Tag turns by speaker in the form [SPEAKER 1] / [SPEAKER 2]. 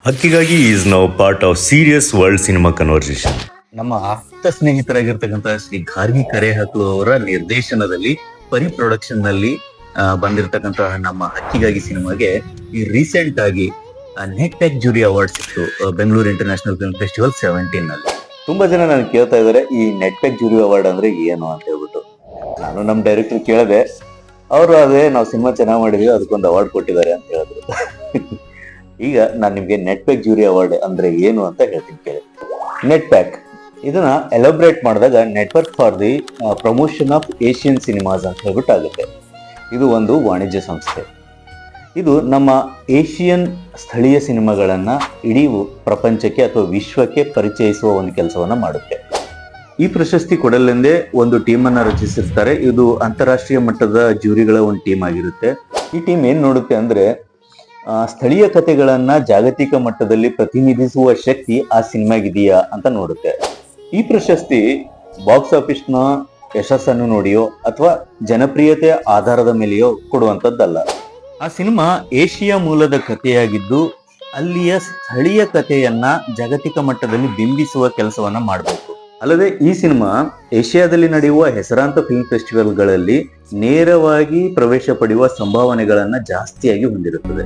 [SPEAKER 1] ಹಕ್ಕಿಗಾಗಿ is now part of serious world cinema conversation.
[SPEAKER 2] ನಮ್ಮ ಆಪ್ತ ಸ್ನೇಹಿತರಾಗಿರ್ತಕ್ಕಂಥ ಶ್ರೀ ಗಾರ್ಗಿ ಕರೇಹಕ್ಲು ಅವರ ನಿರ್ದೇಶನದಲ್ಲಿ ಪರಿ ಪ್ರೊಡಕ್ಷನ್ ನಲ್ಲಿ ಬಂದಿರತಕ್ಕಂತಹ ನಮ್ಮ ಹಕ್ಕಿಗಾಗಿ ಸಿನಿಮಾಗೆ ಈ ರೀಸೆಂಟ್ ಆಗಿ ನೆಟ್ ಪ್ಯಾಕ್ ಜೂರಿ ಅವಾರ್ಡ್ ಸಿಕ್ತು ಬೆಂಗಳೂರು ಇಂಟರ್ನ್ಯಾಷನಲ್ ಫಿಲ್ಮ್ ಫೆಸ್ಟಿವಲ್ 17 ನಲ್ಲಿ. ತುಂಬಾ ಜನ ನಾನು ಕೇಳ್ತಾ ಇದಾರೆ ಈ ನೆಟ್ ಪ್ಯಾಕ್ ಜೂರಿ ಅವಾರ್ಡ್ ಅಂದ್ರೆ ಏನು ಅಂತ ಹೇಳ್ಬಿಟ್ಟು. ನಾನು ನಮ್ಮ ಡೈರೆಕ್ಟರ್ ಕೇಳಿದೆ, ಅವರು ಅದೇ ನಾವು ಸಿನಿಮಾ ಚೆನ್ನಾಗಿ ಮಾಡಿದೀವಿ ಅದಕ್ಕೊಂದು ಅವಾರ್ಡ್ ಕೊಟ್ಟಿದ್ದಾರೆ ಅಂತ ಹೇಳಿದ್ರು. ಈಗ ನಾನು ನಿಮ್ಗೆ ನೆಟ್ ಪ್ಯಾಕ್ ಜೂರಿ ಅವಾರ್ಡ್ ಅಂದ್ರೆ ಏನು ಅಂತ ಹೇಳ್ತೀನಿ ಕೇಳಿ. ನೆಟ್ ಪ್ಯಾಕ್ ಇದನ್ನ ಎಲಾಬ್ರೇಟ್ ಮಾಡಿದಾಗ network for the promotion of Asian cinemas ಅಂತ ಹೇಳ್ಬಿಟ್ಟು ಆಗುತ್ತೆ. ಇದು ಒಂದು ವಾಣಿಜ್ಯ ಸಂಸ್ಥೆ. ಇದು ನಮ್ಮ ಏಷಿಯನ್ ಸ್ಥಳೀಯ ಸಿನಿಮಾಗಳನ್ನ ಇಡೀ ಪ್ರಪಂಚಕ್ಕೆ ಅಥವಾ ವಿಶ್ವಕ್ಕೆ ಪರಿಚಯಿಸುವ ಒಂದು ಕೆಲಸವನ್ನ ಮಾಡುತ್ತೆ. ಈ ಪ್ರಶಸ್ತಿ ಕೊಡಲೆಂದೇ ಒಂದು ಟೀಮ್ ಅನ್ನ ರಚಿಸಿರ್ತಾರೆ. ಇದು ಅಂತಾರಾಷ್ಟ್ರೀಯ ಮಟ್ಟದ ಜೂರಿಗಳ ಒಂದು ಟೀಮ್ ಆಗಿರುತ್ತೆ. ಈ ಟೀಮ್ ಏನ್ ನೋಡುತ್ತೆ ಅಂದ್ರೆ ಸ್ಥಳೀಯ ಕಥೆಗಳನ್ನ ಜಾಗತಿಕ ಮಟ್ಟದಲ್ಲಿ ಪ್ರತಿನಿಧಿಸುವ ಶಕ್ತಿ ಆ ಸಿನಿಮಾಗಿದೆಯಾ ಅಂತ ನೋಡುತ್ತೆ. ಈ ಪ್ರಶಸ್ತಿ ಬಾಕ್ಸ್ ಆಫೀಸ್ ನ ಯಶಸ್ಸನ್ನು ನೋಡಿಯೋ ಅಥವಾ ಜನಪ್ರಿಯತೆ ಆಧಾರದ ಮೇಲೆಯೋ ಕೊಡುವಂತದ್ದಲ್ಲ. ಆ ಸಿನಿಮಾ ಏಷಿಯಾ ಮೂಲದ ಕಥೆಯಾಗಿದ್ದು ಅಲ್ಲಿಯ ಸ್ಥಳೀಯ ಕಥೆಯನ್ನ ಜಾಗತಿಕ ಮಟ್ಟದಲ್ಲಿ ಬಿಂಬಿಸುವ ಕೆಲಸವನ್ನ ಮಾಡಬೇಕು. ಅಲ್ಲದೆ ಈ ಸಿನಿಮಾ ಏಷ್ಯಾದಲ್ಲಿ ನಡೆಯುವ ಹೆಸರಾಂತ ಫಿಲ್ಮ್ ಫೆಸ್ಟಿವಲ್ಗಳಲ್ಲಿ ನೇರವಾಗಿ ಪ್ರವೇಶ ಪಡೆಯುವ ಸಂಭಾವನೆಗಳನ್ನ ಜಾಸ್ತಿಯಾಗಿ ಹೊಂದಿರುತ್ತದೆ.